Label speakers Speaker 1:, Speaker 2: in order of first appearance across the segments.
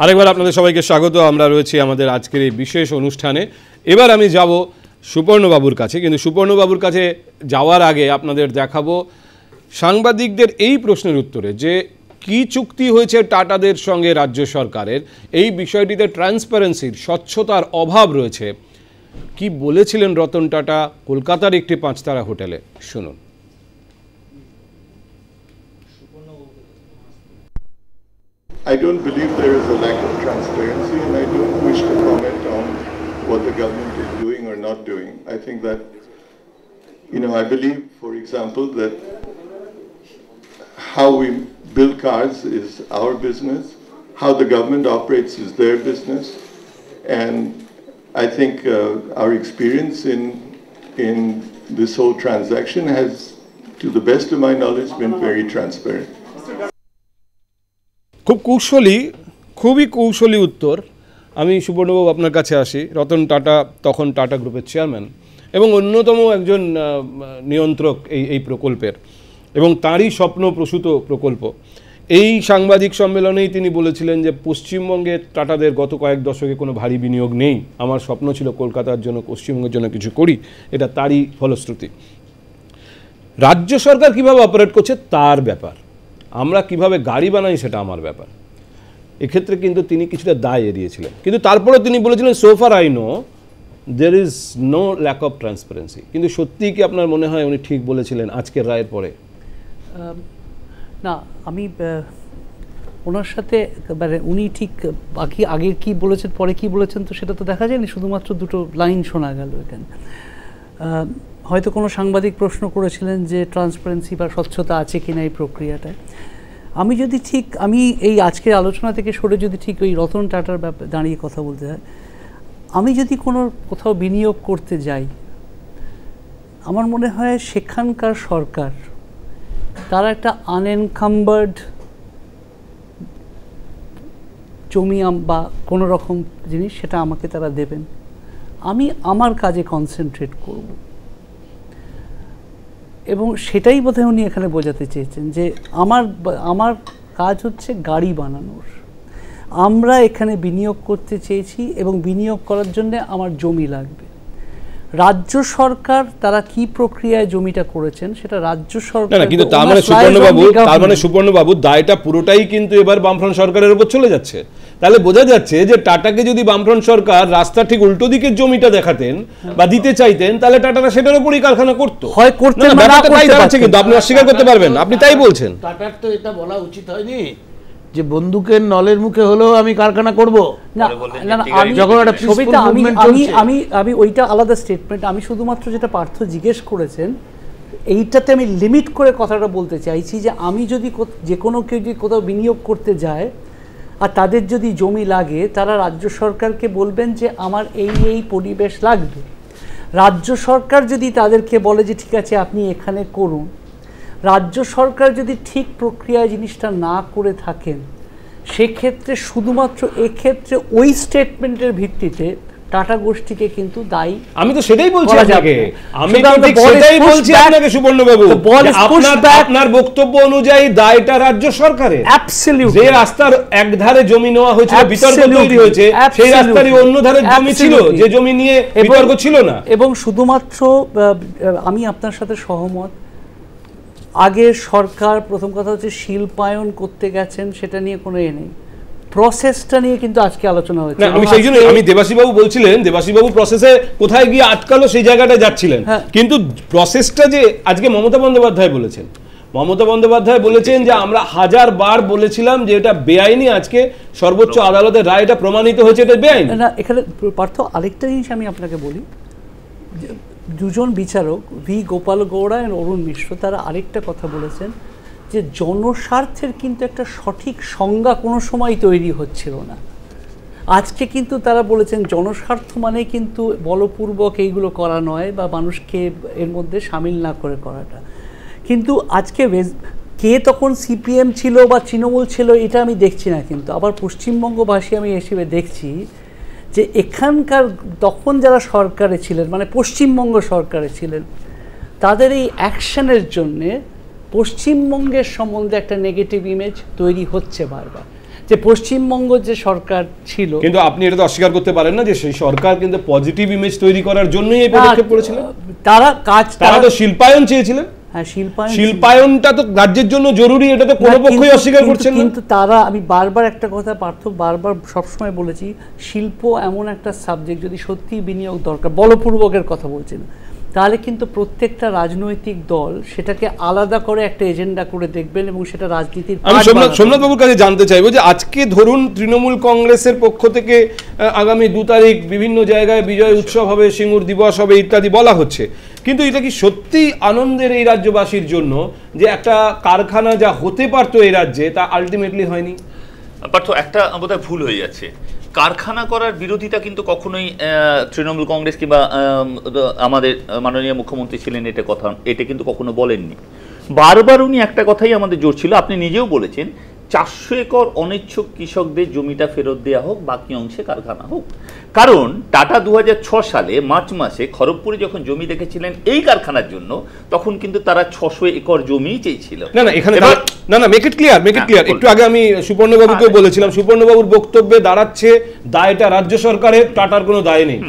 Speaker 1: আরেকবার আপনাদের সবাইকে স্বাগত। আমরা রয়েছি আমাদের আজকের এই বিশেষ অনুষ্ঠানে। এবার আমি যাব সুপর্ণবাবুর কাছে, কিন্তু সুপর্ণবাবুর কাছে যাওয়ার আগে আপনাদের দেখাবো সাংবাদিকদের এই প্রশ্নের উত্তরে যে কি চুক্তি হয়েছে টাটাদের সঙ্গে রাজ্য সরকারের, এই বিষয়টিতে ট্রান্সপারেন্সির, স্বচ্ছতার অভাব রয়েছে। কি বলেছিলেন রতন টাটা কলকাতার একটি 5 তারা হোটেলে, শুনুন।
Speaker 2: I don't believe there is a lack of transparency, and I don't wish to comment on what the government is doing or not doing. I think that, I believe, for example, that how we build cars is our business, how the government operates is their business, and I think our experience in this whole transaction has, to the best of my knowledge, been very transparent.
Speaker 1: খুবই কৌশলী উত্তর। আমি সুবর্ণবাবু আপনার কাছে আসি। রতন টাটা তখন tata গ্রুপের chairman এবং অন্যতম একজন নিয়ন্ত্রক এই প্রকল্পের, এবং তাঁরই স্বপ্নপ্রসূত প্রকল্প। এই সাংবাদিক সম্মেলনেই তিনি বলেছিলেন যে পশ্চিমবঙ্গে টাটাদের গত কয়েক দশকে কোনো ভারী বিনিয়োগ নেই, আমার স্বপ্ন ছিল কলকাতার জন্য, পশ্চিমবঙ্গের জন্য কিছু করি, এটা তারই ফলশ্রুতি। রাজ্য সরকার কিভাবে অপারেট করছে তার ব্যাপার, আমরা কিভাবে গাড়ি বানাই সেটা আমার ব্যাপার। এক্ষেত্রে কিন্তু তিনি কিছুটা দায় এড়িয়েছিলেন, কিন্তু তারপরেও তিনি বলেছিলেন so far I know there is no lack of transparency. কিন্তু সত্যিই কি আপনার মনে হয় উনি ঠিক বলেছিলেন আজকের রায়ের পরে?
Speaker 3: না, আমি ওনার সাথে উনি ঠিক আগের কি বলেছেন পরে কি বলেছেন তো সেটা তো দেখা যায়নি, শুধুমাত্র দুটো লাইন শোনা গেল এখানে। হয়তো কোনো সাংবাদিক প্রশ্ন করেছিলেন যে ট্রান্সপারেন্সি বা স্বচ্ছতা আছে কিনা এই প্রক্রিয়াটায়। আমি এই আজকের আলোচনা থেকে সরে যদি ঠিক ওই রতন টাটার ব্যাপারে দাঁড়িয়ে কথা বলতে হয়, আমি যদি কোথাও বিনিয়োগ করতে যাই, আমার মনে হয় সেখানকার সরকার তারা একটা আনএনকাম্বার্ড জমি বা কোনো রকম জিনিস সেটা আমাকে তারা দেবেন, আমি আমার কাজে কনসেন্ট্রেট করব। এবং সেটাই বোধহয় উনি এখানে বোঝাতে চেয়েছেন যে আমার কাজ হচ্ছে গাড়ি বানানোর, আমরা এখানে বিনিয়োগ করতে চেয়েছি এবং বিনিয়োগ করার জন্য আমার জমি লাগবে। রাজ্য সরকার তারা কি প্রক্রিয়ায় জমিটা করেছেন সেটা রাজ্য সরকার।
Speaker 1: কিন্তু তার মানে সুপর্ণবাবু দায়টা পুরোটাই কিন্তু এবার বামফ্রন্ট সরকারের উপর চলে যাচ্ছে। তাহলে বোঝা যাচ্ছে যে টাটাকে যদি বামফ্রন্ট সরকার রাস্তা ঠিক উল্টো দিকের জমিটা দেখাতেন বা দিতে চাইতেন, তাহলে টাটারা সেটার উপরই কারখানা করতো, হয় করতে কিন্তু আপনি অস্বীকার করতে পারবেন, আপনি তাই বলছেন।
Speaker 4: টাটার তো এটা বলা উচিত হয়নি যে বন্দুকের নলের মুখে হলেও আমি কারখানা করব।
Speaker 3: আমি ওইটা আলাদা স্টেটমেন্ট। আমি শুধুমাত্র যেটা পার্থ জিজ্ঞেস করেছেন এইটাতে আমি লিমিট করে কথাটা বলতে চাইছি যে আমি যদি যে কোনো কেউ যদি কোথাও বিনিয়োগ করতে যায় আর তাদের যদি জমি লাগে, তারা রাজ্য সরকারকে বলবেন যে আমার এই পরিবেশ লাগবে। রাজ্য সরকার যদি তাদেরকে বলে যে ঠিক আছে আপনি এখানে করুন, রাজ্য সরকার যদি ঠিক প্রক্রিয়ায় জিনিসটা না করে থাকেন, সেক্ষেত্রে শুধুমাত্র এক্ষেত্রে ওই স্টেটমেন্টের ভিত্তিতে টাটা গোষ্ঠীকে কিন্তু দায়ী।
Speaker 1: আমি তো সেটাই বলছি আপনাকে, আমি তো ঠিক সেটাই বলছি আপনাকে সুবর্ণবাবু, আপনার বক্তব্য অনুযায়ী দায়টা রাজ্য সরকারের।
Speaker 3: অ্যাবসলিউটলি।
Speaker 1: যে রাস্তার এক ধারে জমি নেওয়া হয়েছিল, বিতর্ক তৈরি হয়েছে, সেই রাস্তারই অন্য ধারে জমি ছিল যে জমি নিয়ে বিতর্ক ছিল না।
Speaker 3: এবং শুধুমাত্র আমি আপনার সাথে সহমত, আগের সরকার প্রথম কথা হচ্ছে শিল্পায়ন করতে গেছেন, সেটা নিয়ে কোনো নেই, প্রসেসটা নিয়ে কিন্তু আজকে আলোচনা হয়েছে।
Speaker 1: আমি সেই জন্য দেবাশীবাবু বলছিলেন, দেবাশীবাবু প্রসেসে কোথায় গিয়ে আটকালো সেই জায়গাটায় যাচ্ছিলেন, কিন্তু প্রসেসটা যে আজকে মমতা বন্দ্যোপাধ্যায় বলেছেন যে আমরা 1000 বার বলেছিলাম যে এটা বেআইনি, আজকে সর্বোচ্চ আদালতের রায় এটা প্রমাণিত হয়েছে এটা বেআইনি।
Speaker 3: না, এখানে পার্থ আরেকটা জিনিস আমি আপনাকে বলি, দুজন বিচারক ভি গোপাল গৌড়া এবং অরুণ মিশ্র তারা আরেকটা কথা বলেছেন যে জনস্বার্থের কিন্তু একটা সঠিক সংজ্ঞা কোনো সময় তৈরি হচ্ছিল না। আজকে কিন্তু তারা বলেছেন জনস্বার্থ মানে কিন্তু বলপূর্বক এইগুলো করা নয় বা মানুষকে এর মধ্যে সামিল না করে করাটা। কিন্তু আজকে কে তখন সিপিএম ছিল বা তৃণমূল ছিল এটা আমি দেখছি না, কিন্তু আবার পশ্চিমবঙ্গবাসী আমি হিসেবে দেখছি যে এখানকার তখন যারা সরকারে ছিলেন, মানে পশ্চিমবঙ্গ সরকারে ছিলেন, তাদের এই অ্যাকশনের জন্যে পশ্চিমবঙ্গের সম্বন্ধে একটা নেগেটিভ ইমেজ তৈরি হচ্ছে বারবার। যে পশ্চিমবঙ্গ যে সরকার ছিল,
Speaker 1: কিন্তু আপনি এটা তো অস্বীকার করতে পারেন না যে সেই সরকার কিন্তু পজিটিভ ইমেজ তৈরি করার জন্যই এই পদক্ষেপ করেছিলেন।
Speaker 3: তারা
Speaker 1: তো শিল্পায়ন চেয়েছিলেন।
Speaker 3: হ্যাঁ,
Speaker 1: শিল্পায়নটা তো রাজ্যের জন্য জরুরি, এটা তো কোনো পক্ষই অস্বীকার করছেন না।
Speaker 3: কিন্তু তারা, আমি বারবার একটা কথা পার্থ বারবার সবসময় বলেছি, শিল্প এমন একটা সাবজেক্ট যদি সত্যি বিনিয়োগ দরকার, বলপূর্বকের কথা বলছি না, তাহলে কিন্তু প্রত্যেকটা রাজনৈতিক দল সেটাকে আলাদা করে একটা এজেন্ডা করে দেখবেন এবং সেটা রাজনীতির।
Speaker 1: আমি সোমনাথ বাবুর কাছে জানতে চাইবো যে আজকে ধরুন তৃণমূল কংগ্রেসের পক্ষ থেকে আগামী 2 তারিখ বিভিন্ন জায়গায় বিজয় উৎসব হবে, সিঙ্গুর দিবস হবে ইত্যাদি বলা হচ্ছে, কিন্তু এটা কি সত্যি আনন্দের এই রাজ্যবাসীর জন্য যে একটা কারখানা যা হতে পারতো এই রাজ্যে তা আলটিমেটলি হয়নি?
Speaker 5: পার্থ, একটা বোধহয় ভুল হয়ে যাচ্ছে। কারখানা করার বিরোধিতা কিন্তু কখনোই তৃণমূল কংগ্রেস কিংবা আমাদের মাননীয় মুখ্যমন্ত্রী ছিলেন এটা কিন্তু কখনো বলেননি। বারবার উনি একটা কথাই আমাদের জোর ছিল, আপনি নিজেও বলেছেন, 400 একর অনিচ্ছুক কৃষকদের জমিটা ফেরত দেওয়া হোক, বাকি অংশে কারখানা হোক। কারণ টাটা 2006 সালে মার্চ মাসে খড়গপুরে যখন জমি দেখেছিলেন এই কারখানার জন্য, তখন কিন্তু তারা 600 একর জমি চেয়েছিল।
Speaker 1: না, মেক ইট ক্লিয়ার। একটু আগে আমি সুপর্ণবাবুকে বলেছিলাম, সুপর্ণবাবুর বক্তব্যে দাঁড়াচ্ছে দায়টা রাজ্য সরকারের, টাটার কোনো দায় নেই।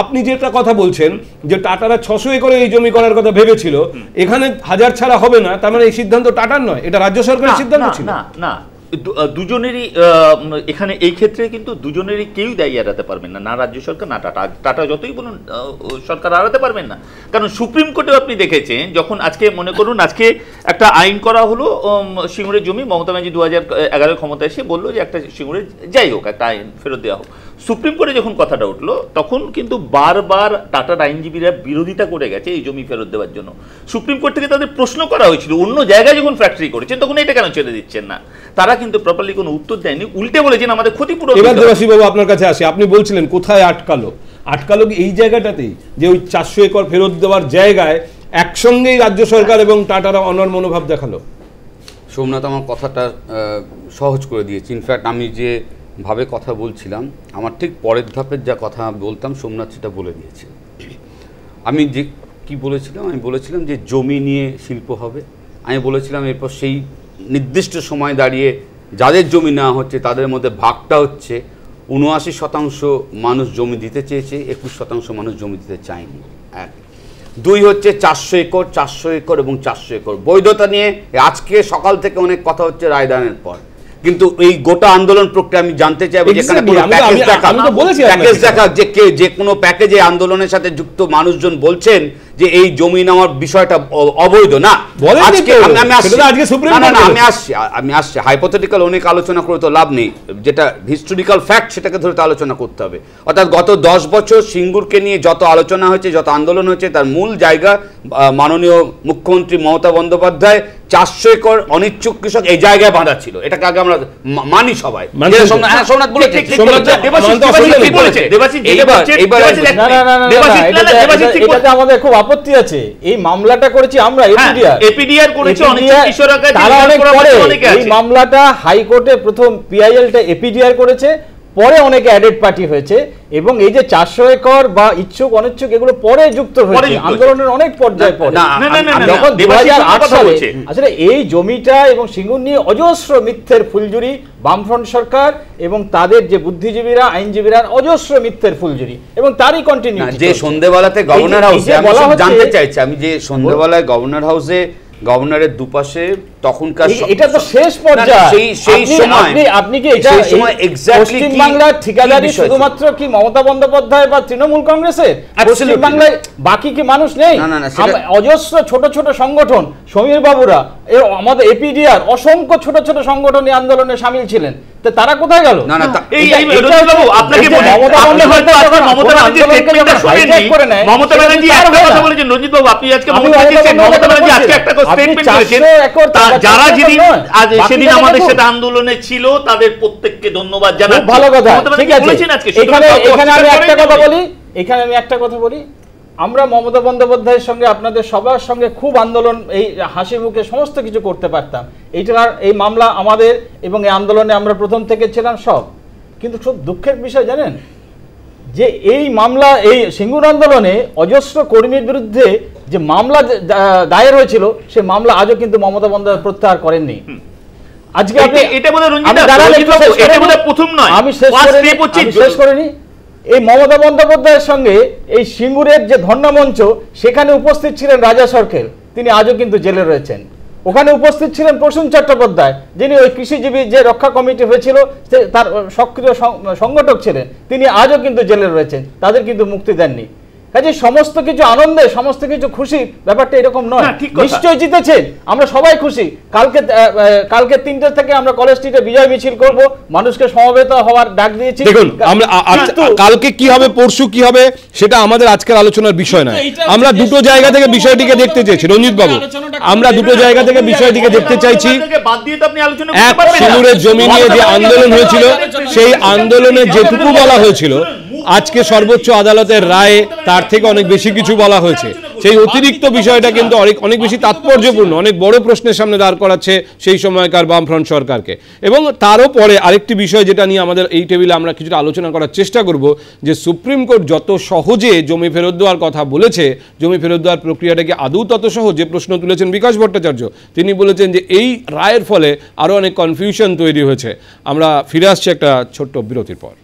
Speaker 1: আপনি যেটা কথা বলছেন যে টাটারা 600 একরে এই জমি করার কথা ভেবেছিল, এখানে 1000 ছাড়া হবে না, তার মানে এই সিদ্ধান্ত টাটার নয়, এটা রাজ্য সরকারের সিদ্ধান্ত ছিল।
Speaker 5: না, দুজনেরই এখানে এই ক্ষেত্রে কিন্তু দুজনেরই কেউই দায়ী এড়াতে পারবেন না, না রাজ্য সরকার না টাটা যতই বলুন সরকার এড়াতে পারবেন না। কারণ সুপ্রিম কোর্টেও আপনি দেখেছেন, যখন আজকে মনে করুন আজকে একটা আইন করা হলো সিঙ্গুরের জমি, মমতা ব্যানার্জি 2011 ক্ষমতায় এসে বললো যে একটা সিঙ্গুরের যাই হোক একটা আইন ফেরত দেওয়া হোক। সুপ্রিম কোর্টে যখন কথাটা উঠলো তখন কিন্তু বারবার টাটার আইনজীবীরা বিরোধিতা করে গেছে এই জমি ফেরত দেওয়ার জন্য। সুপ্রিম কোর্ট থেকে তাদের প্রশ্ন করা হয়েছিল, অন্য জায়গায় যখন ফ্যাক্টরি করেছেন তখন এটা কেন ছেড়ে দিচ্ছেন না, তারা কিন্তু প্রপারলি কোনো উত্তর দেয়নি, উল্টে বলেছেন আমাদের ক্ষতিপূরণ।
Speaker 1: এবার দেবাশীষ বাবু আপনার কাছে আসি, আপনি বলছিলেন কোথায় আটকালো কি এই জায়গাটাতেই, যে ওই 400 একর ফেরত দেওয়ার জায়গায় একসঙ্গেই রাজ্য সরকার এবং টাটারা অনর মনোভাব দেখালো।
Speaker 6: সোমনাথ আমার কথাটা সহজ করে দিয়েছে। ইনফ্যাক্ট আমি যে ভাবে কথা বলছিলাম, আমার ঠিক পরের ধাপের যা কথা বলতাম সোমনাথ সেটা বলে দিয়েছে। আমি যে কি বলেছিলাম, আমি বলেছিলাম যে জমি নিয়ে শিল্প হবে। আমি বলেছিলাম এরপর সেই নির্দিষ্ট সময় দাঁড়িয়ে যাদের জমি নেওয়া হচ্ছে তাদের মধ্যে ভাগটা হচ্ছে 79% মানুষ জমি দিতে চেয়েছে, 21% মানুষ জমি দিতে চায়নি। 2 হচ্ছে 400 একর এবং 400 একর বৈধতা নিয়ে আজকে সকাল থেকে অনেক কথা হচ্ছে রায়দানের পর। কিন্তু এই গোটা আন্দোলন প্রক্রিয়া আমি জানতে চাইবো, যেখানে প্যাকেজ দেখা যে কোনো প্যাকেজে আন্দোলনের সাথে যুক্ত মানুষজন বলছেন যে এই জমি নেওয়ার বিষয়টা অবৈধ না। আজকে আমি আসছি হাইপোথেটিক্যাল অনেক আলোচনা করে তো লাভ নেই, যেটা হিস্টোরিক্যাল ফ্যাক্ট সেটাকে ধরে তো আলোচনা করতে হবে। অর্থাৎ গত 10 বছর সিঙ্গুরকে নিয়ে যত আলোচনা হয়েছে, যত আন্দোলন হয়েছে, তার মূল জায়গা মাননীয় মুখ্যমন্ত্রী মমতা বন্দ্যোপাধ্যায় 400 একর অনিচ্ছুক কৃষক এই জায়গায় বাঁধা ছিল। এটাকে আগে আমরা মানি সবাই।
Speaker 7: আমাদের খুব আপত্তি আছে, এই মামলাটা করেছি আমরা, এপিডিআর করেছে এই মামলাটা হাইকোর্টে প্রথম পিআইএলটা এপিডিআর করেছে, পরে অনেকে অ্যাডেড পার্টি হয়েছে, এবং এই যে 400 একর বা ইচ্ছুক অনিচ্ছুক এগুলো পরে যুক্ত হয়েছে আন্দোলনের অনেক পর্যায়ে পরে। যখন 2008 সালে আসলে এই জমিটা এবং সিঙ্গুর নিয়ে অজস্র মিথ্যের ফুলঝুরি বামফ্রন্ট সরকার এবং তাদের যে বুদ্ধিজীবীরা আইনজীবীরা অজস্র মিথ্যের ফুলঝুরি, এবং তারই কন্টিনিউ।
Speaker 6: যে সন্ধ্যেবেলাতে গভর্নর হাউসে জানতে চাইছি আমি, যে সন্ধ্যেবেলায় গভর্নর হাউসে গভর্নরের দুপাশে তখনকার
Speaker 7: এটা তো শেষ পর্যায়ে, সেই সময় আপনি কি এটা পশ্চিম বাংলার ঠিকাদারি শুধুমাত্র কি মমতা বন্দ্যোপাধ্যায় বা তৃণমূল কংগ্রেসের? পশ্চিম বাংলায় বাকি কি মানুষ নেই? অজস্র ছোট ছোট সংগঠন, সমীর বাবুরা, আমাদের এপিডিআর, অসংখ্য ছোট ছোট সংগঠন এই আন্দোলনে সামিল ছিলেন, তারা কোথায় গেল?
Speaker 5: যারা সেদিন আমাদের সাথে আন্দোলনে ছিল তাদের প্রত্যেককে ধন্যবাদ জানাই।
Speaker 7: ভালো কথা, ঠিক আছে। এখানে আমি একটা কথা বলি, আমরা মমতা বন্দ্যোপাধ্যায়ের সঙ্গে আপনাদের সবার সঙ্গে খুব আন্দোলন, এই হাসি মুখে সমস্ত কিছু করতে পারতাম। এই মামলা আমাদের এবং এই আন্দোলনে আমরা প্রথম থেকে ছিলাম সব। কিন্তু খুব দুঃখের বিষয় জানেন, যে এই মামলা, এই সিঙ্গুর আন্দোলনে অজস্র কর্মীর বিরুদ্ধে যে মামলা দায়ের হয়েছিল, সে মামলা আজও কিন্তু মমতা বন্দ্যোপাধ্যায় প্রত্যাহার করেননি। আজকে আপনি
Speaker 5: এটা বলে রঞ্জিত
Speaker 7: আমি দাঁড়ান একটু শেষ করে
Speaker 5: এটা
Speaker 7: নিই।
Speaker 5: বলে প্রথম নয়,
Speaker 7: আমি শেষ
Speaker 5: First
Speaker 7: করে
Speaker 5: step
Speaker 7: নিই,
Speaker 5: হচ্ছে
Speaker 7: আমি শেষ করে নিই। এই মমতা বন্দ্যোপাধ্যায়ের সঙ্গে এই সিঙ্গুরের যে ধর্ণা মঞ্চ, সেখানে উপস্থিত ছিলেন রাজা সরকেল, তিনি আজও কিন্তু জেলে রয়েছেন। ওখানে উপস্থিত ছিলেন প্রসূন চট্টোপাধ্যায়, যিনি ওই কৃষিজীবী যে রক্ষা কমিটি হয়েছিল তার সক্রিয় সংগঠক ছিলেন, তিনি আজও কিন্তু জেলে রয়েছেন, তাদের কিন্তু মুক্তি দেননি। কাজে সমস্ত কিছু আনন্দে, সমস্ত কিছু খুশি, ব্যাপারটা এরকম নয়। নিশ্চয় জিতেছেন, আমরা সবাই খুশি। কালকে 3টে থেকে আমরা কলেজ স্ট্রিটে বিজয় মিছিল করব, মানুষকে সমবেত হওয়ার ডাক দিয়েছি।
Speaker 1: দেখুন, আমরা কালকে কি হবে, পরশু কি হবে, সেটা আমাদের আজকের আলোচনার বিষয় নয়। আমরা দুটো জায়গা থেকে বিষয়টিকে দেখতে চাইছি রঞ্জিত বাবু, আমরা দুটো জায়গা থেকে বিষয়টিকে দেখতে চাইছি। এক, সিঙ্গুরের জমি নিয়ে যে আন্দোলন হয়েছিল, সেই আন্দোলনে যেটুকু বলা হয়েছিল, আজকে সর্বোচ্চ আদালতের রায়ে তার থেকে অনেক বেশি কিছু বলা হয়েছে। সেই অতিরিক্ত বিষয়টা কিন্তু অনেক বেশি তাৎপর্যপূর্ণ, অনেক বড় প্রশ্নের সামনে দাঁড় করাচ্ছে সেই সময়কার বামফ্রন্ট সরকারকে। এবং তারও পরে আরেকটি বিষয় যেটা নিয়ে আমাদের এই টেবিলে আমরা কিছুটা আলোচনা করার চেষ্টা করব, যে সুপ্রিম কোর্ট যত সহজে জমি ফেরত দেওয়ার কথা বলেছে, জমি ফেরত দেওয়ার প্রক্রিয়াটা কি আদৌ তত সহজ? যে প্রশ্ন তুলেছেন বিকাশ ভট্টাচার্য, তিনি বলেছেন যে এই রায়ের ফলে আরও অনেক কনফিউশন তৈরি হয়েছে। আমরা ফিরে আসছি একটা ছোট্ট বিরতির পর।